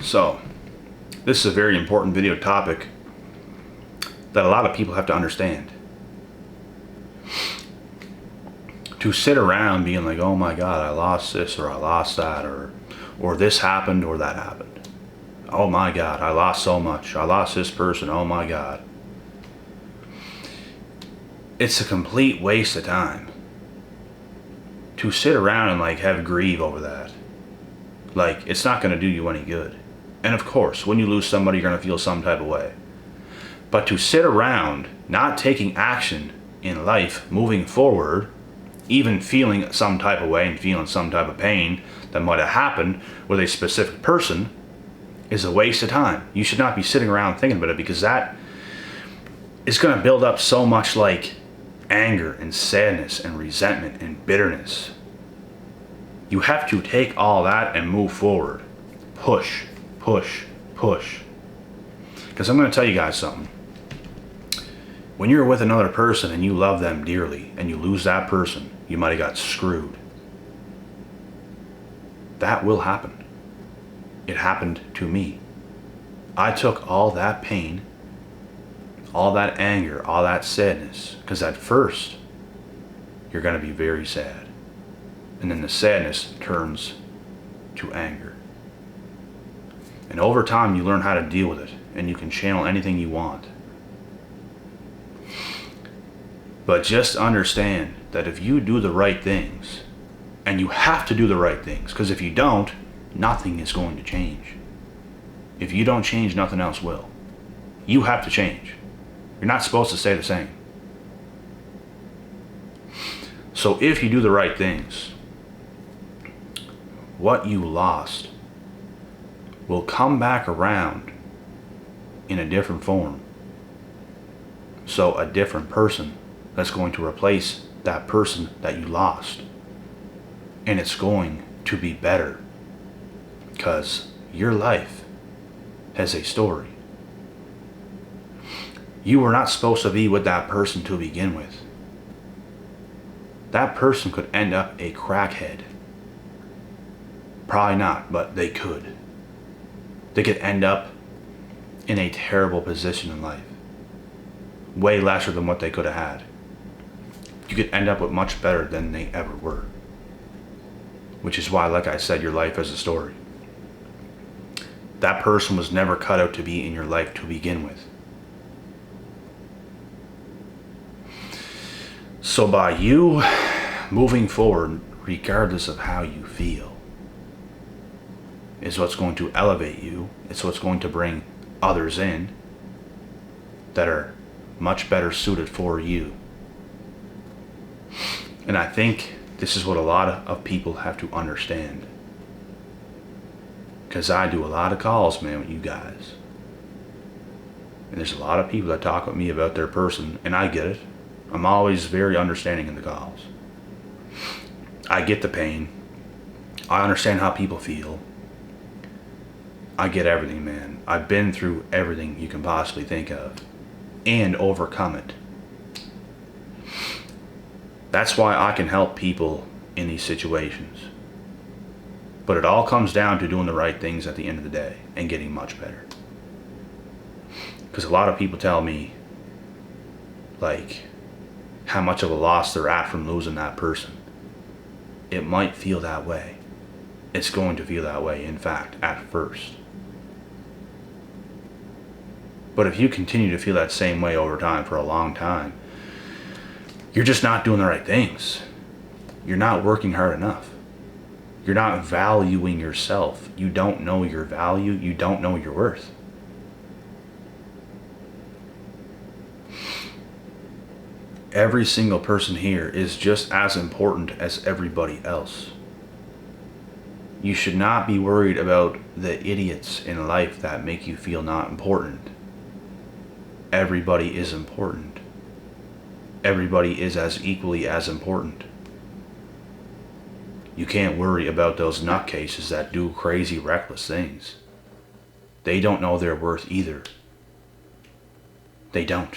So, this is a very important video topic that a lot of people have to understand. To sit around being like, oh my God, I lost this or I lost that or this happened or that happened. Oh my God, I lost so much. I lost this person. Oh my God. It's a complete waste of time to sit around and like have grieve over that. Like, it's not going to do you any good. And of course, when you lose somebody, you're going to feel some type of way. But to sit around not taking action in life, moving forward, even feeling some type of way and feeling some type of pain that might have happened with a specific person is a waste of time. You should not be sitting around thinking about it, because that is going to build up so much like anger and sadness and resentment and bitterness. You have to take all that and move forward. Push, push, push. Because I'm going to tell you guys something. When you're with another person and you love them dearly and you lose that person, you might have got screwed. That will happen. It happened to me. I took all that pain, all that anger, all that sadness, because at first you're going to be very sad. And then the sadness turns to anger. And over time you learn how to deal with it, and you can channel anything you want. But just understand that if you do the right things, and you have to do the right things, because if you don't, nothing is going to change. If you don't change, nothing else will. You have to change. You're not supposed to stay the same. So if you do the right things, what you lost will come back around in a different form. So a different person that's going to replace that person that you lost. And it's going to be better, because your life has a story. You were not supposed to be with that person to begin with. That person could end up a crackhead. Probably not, but they could. They could end up in a terrible position in life. Way lesser than what they could have had. You could end up with much better than they ever were. Which is why, like I said, your life has a story. That person was never cut out to be in your life to begin with. So by you moving forward, regardless of how you feel, is what's going to elevate you. It's what's going to bring others in that are much better suited for you. And I think this is what a lot of people have to understand. Because I do a lot of calls, man, with you guys. And there's a lot of people that talk with me about their person, and I get it. I'm always very understanding in the calls. I get the pain. I understand how people feel. I get everything, man. I've been through everything you can possibly think of and overcome it. That's why I can help people in these situations. But it all comes down to doing the right things at the end of the day and getting much better. Because a lot of people tell me, like, how much of a loss they're at from losing that person. It might feel that way. It's going to feel that way, in fact, at first. But if you continue to feel that same way over time for a long time, you're just not doing the right things. You're not working hard enough. You're not valuing yourself. You don't know your value. You don't know your worth. Every single person here is just as important as everybody else. You should not be worried about the idiots in life that make you feel not important. Everybody is important. Everybody is as equally as important. You can't worry about those nutcases that do crazy, reckless things. They don't know their worth either. They don't.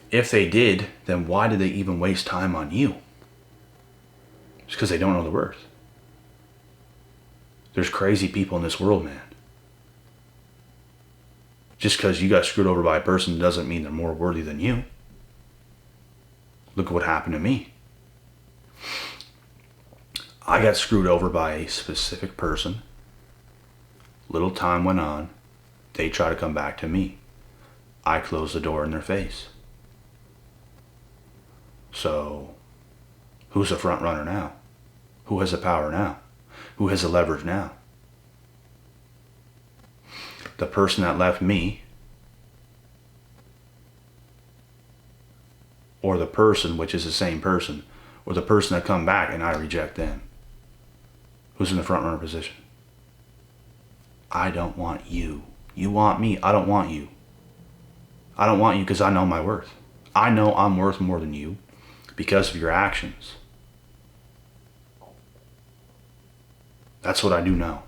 If they did, then why did they even waste time on you? It's because they don't know the worth. There's crazy people in this world, man. Just because you got screwed over by a person doesn't mean they're more worthy than you. Look at what happened to me. I got screwed over by a specific person. Little time went on. They try to come back to me. I closed the door in their face. So, who's the front runner now? Who has the power now? Who has the leverage now? The person that left me, or the person, which is the same person, or the person that come back and I reject them? Who's in the front runner position? I don't want you. You want me. I don't want you. I don't want you because I know my worth. I know I'm worth more than you because of your actions. That's what I do know.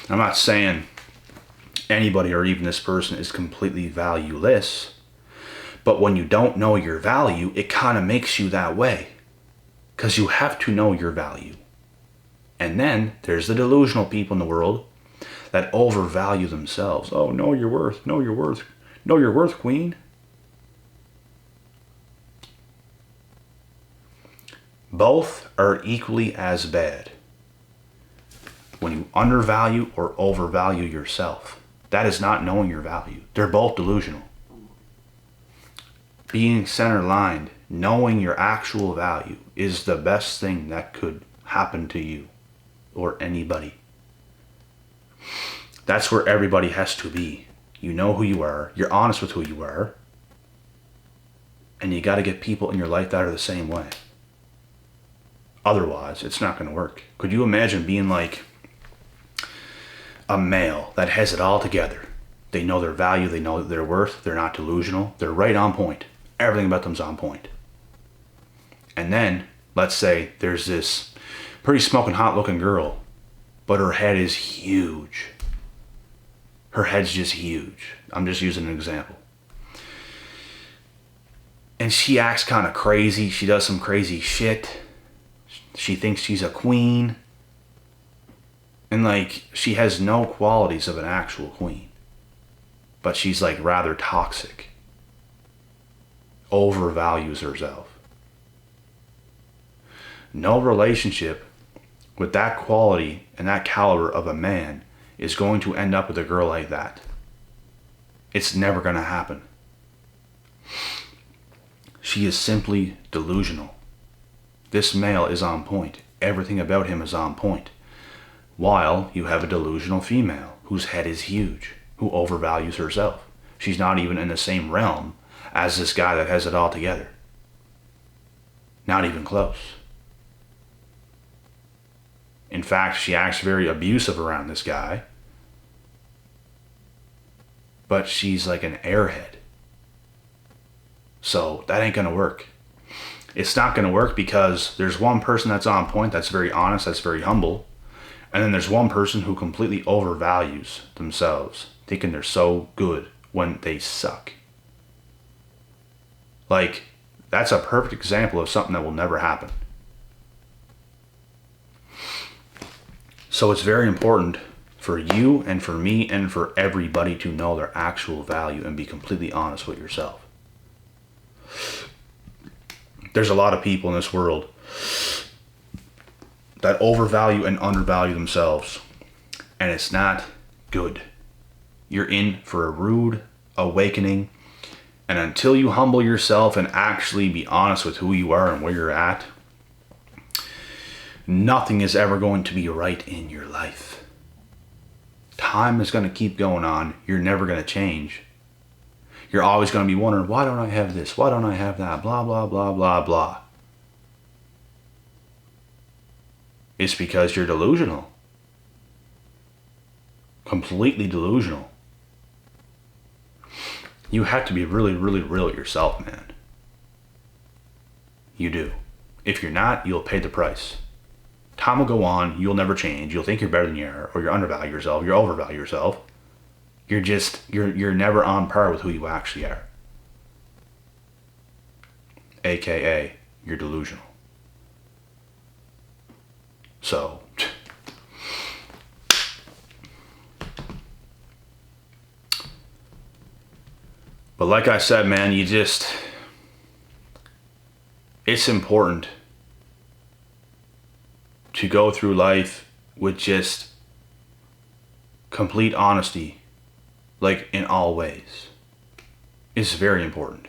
I'm not saying anybody or even this person is completely valueless, but when you don't know your value, it kind of makes you that way because you have to know your value. And then there's the delusional people in the world that overvalue themselves. Oh, know your worth, know your worth, know your worth, queen. Both are equally as bad. When you undervalue or overvalue yourself, that is not knowing your value. They're both delusional. Being center-lined, knowing your actual value is the best thing that could happen to you or anybody. That's where everybody has to be. You know who you are, you're honest with who you are, and you got to get people in your life that are the same way. Otherwise, it's not going to work. Could you imagine being like a male that has it all together? They know their value, they know their worth, they're not delusional, they're right on point. Everything about them's on point. And then, let's say there's this pretty smoking hot looking girl, but her head is huge. Her head's just huge. I'm just using an example. And she acts kind of crazy. She does some crazy shit. She thinks she's a queen. And like, she has no qualities of an actual queen. But she's like rather toxic. Overvalues herself. No relationship with that quality and that caliber of a man is going to end up with a girl like that. It's never going to happen. She is simply delusional. This male is on point. Everything about him is on point. While you have a delusional female whose head is huge, who overvalues herself. She's not even in the same realm as this guy that has it all together. Not even close. In fact, she acts very abusive around this guy. But she's like an airhead. So that ain't going to work. It's not going to work because there's one person that's on point, that's very honest, that's very humble. And then there's one person who completely overvalues themselves, thinking they're so good when they suck. Like, that's a perfect example of something that will never happen. So it's very important for you and for me and for everybody to know their actual value and be completely honest with yourself. There's a lot of people in this world that overvalue and undervalue themselves, and it's not good. You're in for a rude awakening, and until you humble yourself and actually be honest with who you are and where you're at, nothing is ever going to be right in your life. Time is going to keep going on. You're never going to change. You're always going to be wondering, why don't I have this? Why don't I have that? Blah, blah, blah, blah, blah. It's because you're delusional. Completely delusional. You have to be really, really real with yourself, man. You do. If you're not, you'll pay the price. Time will go on, you'll never change. You'll think you're better than you are, or you're undervalue yourself, you're overvalue yourself. You're never on par with who you actually are. AKA, you're delusional. So, but like I said, man, it's important to go through life with just complete honesty, like in all ways. It's very important.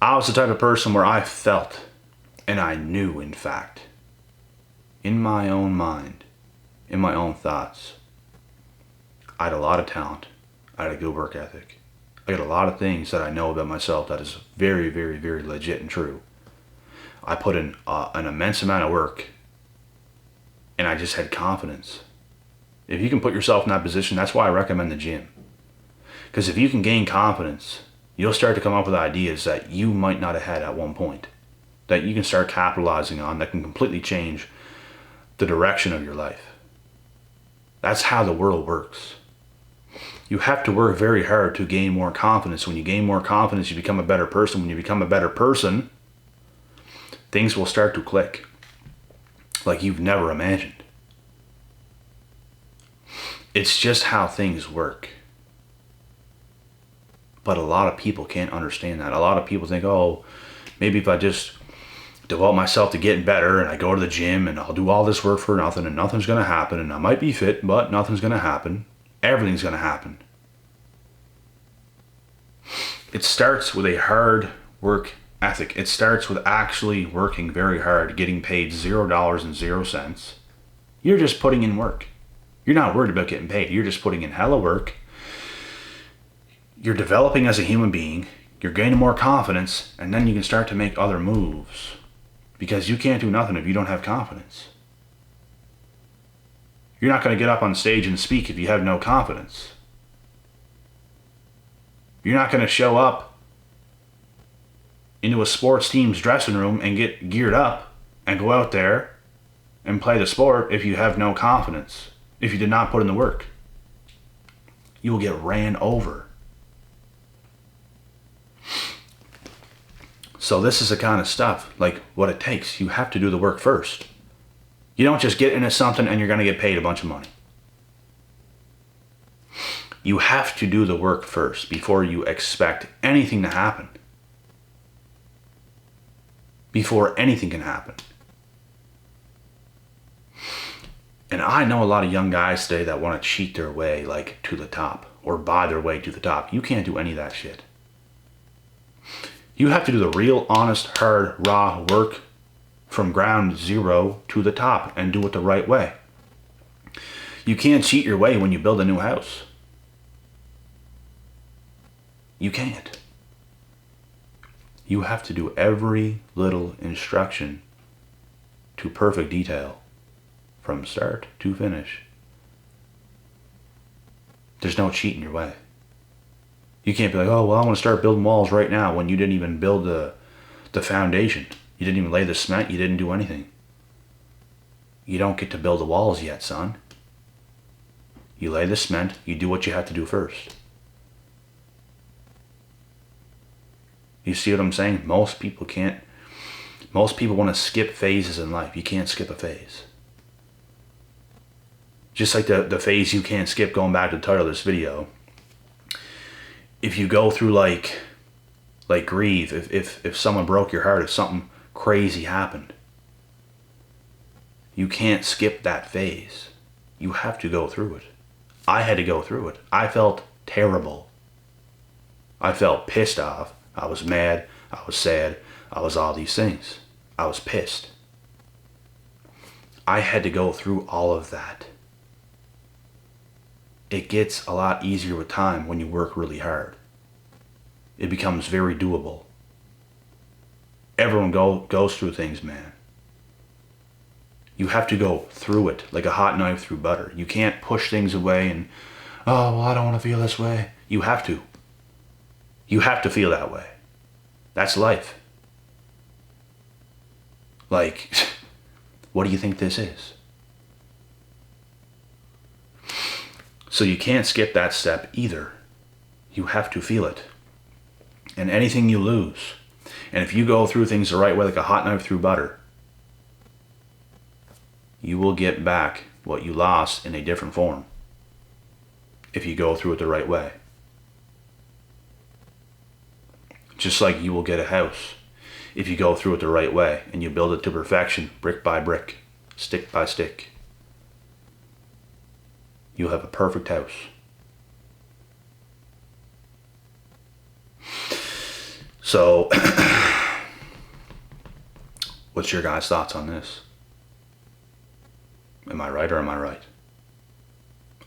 I was the type of person where I felt, and I knew, in fact, in my own mind, in my own thoughts, I had a lot of talent. I had a good work ethic. I got a lot of things that I know about myself that is very, very, very legit and true. I put in an immense amount of work, and I just had confidence. If you can put yourself in that position, that's why I recommend the gym. Because if you can gain confidence, you'll start to come up with ideas that you might not have had at one point, that you can start capitalizing on, that can completely change the direction of your life. That's how the world works. You have to work very hard to gain more confidence. When you gain more confidence, you become a better person. When you become a better person, things will start to click like you've never imagined. It's just how things work. But a lot of people can't understand that. A lot of people think, oh, maybe if I just devote myself to getting better and I go to the gym and I'll do all this work for nothing and nothing's going to happen and I might be fit, but nothing's going to happen. Everything's going to happen. It starts with a hard work ethic. It starts with actually working very hard, getting paid $0.00. You're just putting in work. You're not worried about getting paid. You're just putting in hella work. You're developing as a human being. You're gaining more confidence, and then you can start to make other moves. Because you can't do nothing if you don't have confidence. You're not going to get up on stage and speak if you have no confidence. You're not going to show up into a sports team's dressing room and get geared up and go out there and play the sport if you have no confidence. If you did not put in the work, you will get ran over. So this is the kind of stuff, like what it takes. You have to do the work first. You don't just get into something and you're going to get paid a bunch of money. You have to do the work first before you expect anything to happen. Before anything can happen. And I know a lot of young guys today that want to cheat their way like to the top or buy their way to the top. You can't do any of that shit. You have to do the real, honest, hard, raw work from ground zero to the top and do it the right way. You can't cheat your way when you build a new house. You can't. You have to do every little instruction to perfect detail from start to finish. There's no cheating your way. You can't be like, oh, well, I want to start building walls right now when you didn't even build the foundation. You didn't even lay the cement. You didn't do anything. You don't get to build the walls yet, son. You lay the cement. You do what you have to do first. You see what I'm saying? Most people can't. Most people want to skip phases in life. You can't skip a phase. Just like the phase you can't skip, going back to the title of this video. If you go through like grieve, if someone broke your heart, if something crazy happened, you can't skip that phase. You have to go through it. I had to go through it. I felt terrible. I felt pissed off. I was mad. I was sad. I was all these things. I was pissed. I had to go through all of that. It gets a lot easier with time when you work really hard. It becomes very doable. Everyone goes through things, man. You have to go through it like a hot knife through butter. You can't push things away and, oh, well, I don't want to feel this way. You have to. You have to feel that way. That's life. Like, what do you think this is? So you can't skip that step either. You have to feel it. And anything you lose, and if you go through things the right way like a hot knife through butter, you will get back what you lost in a different form if you go through it the right way. Just like you will get a house if you go through it the right way and you build it to perfection, brick by brick, stick by stick. You'll have a perfect house. So, what's your guys' thoughts on this? Am I right or am I right?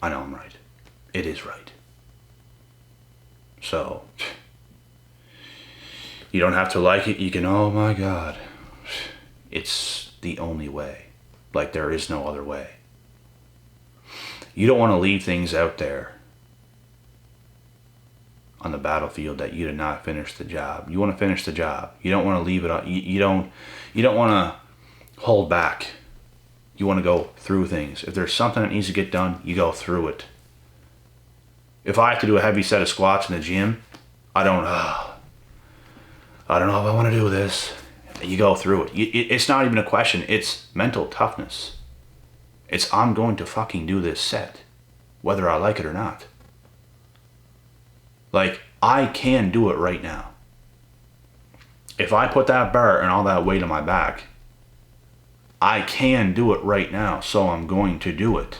I know I'm right. It is right. So, you don't have to like it. You can, oh my God. It's the only way. Like there is no other way. You don't want to leave things out there on the battlefield that you did not finish the job. You want to finish the job. You don't want to leave it on. You don't want to hold back. You want to go through things. If there's something that needs to get done, you go through it. If I have to do a heavy set of squats in the gym, I don't know if I want to do this. You go through it. It's not even a question. It's mental toughness. It's I'm going to fucking do this set, whether I like it or not. Like, I can do it right now. If I put that bar and all that weight on my back, I can do it right now, so I'm going to do it.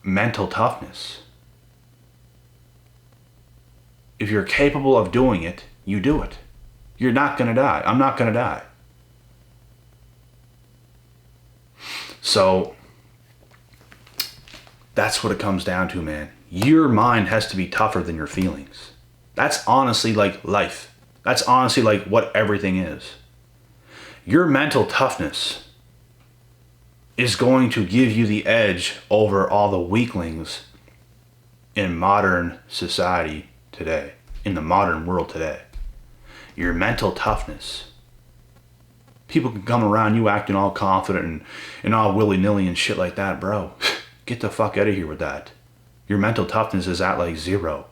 Mental toughness. If you're capable of doing it, you do it. You're not going to die. I'm not going to die. So, that's what it comes down to, man. Your mind has to be tougher than your feelings. That's honestly like life. That's honestly like what everything is. Your mental toughness is going to give you the edge over all the weaklings in modern society today, in the modern world today. Your mental toughness. People can come around you acting all confident and all willy-nilly and shit like that, bro. Get the fuck out of here with that. Your mental toughness is at like 0.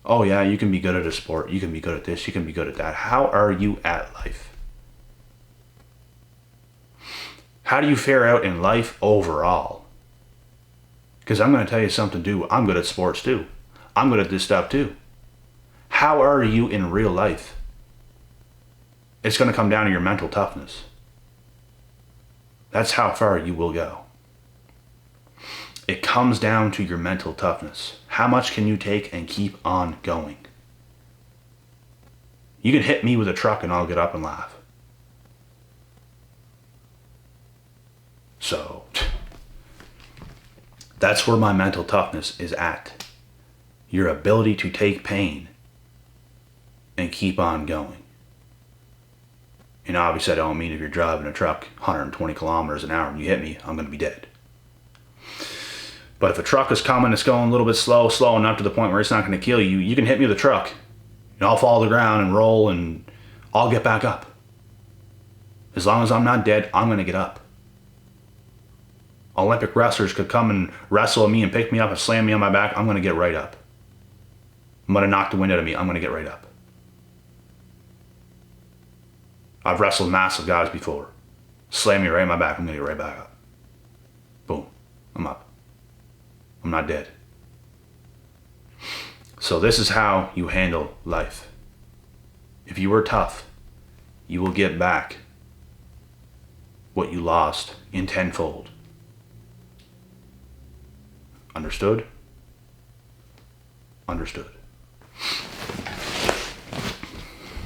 Oh yeah, you can be good at a sport. You can be good at this. You can be good at that. How are you at life? How do you fare out in life overall? Because I'm going to tell you something too. I'm good at sports too. I'm good at this stuff too. How are you in real life? It's going to come down to your mental toughness. That's how far you will go. It comes down to your mental toughness. How much can you take and keep on going? You can hit me with a truck and I'll get up and laugh. So, that's where my mental toughness is at. Your ability to take pain and keep on going. And obviously I don't mean if you're driving a truck 120 kilometers an hour and you hit me, I'm going to be dead. But if a truck is coming, it's going a little bit slow enough to the point where it's not going to kill you, you can hit me with a truck and I'll fall to the ground and roll and I'll get back up. As long as I'm not dead, I'm going to get up. Olympic wrestlers could come and wrestle at me and pick me up and slam me on my back. I'm going to get right up. I'm going to knock the wind out of me. I'm going to get right up. I've wrestled massive guys before. Slam me right on my back. I'm going to get right back up. Boom. I'm up. I'm not dead. So this is how you handle life. If you are tough, you will get back what you lost in tenfold. Understood? Understood.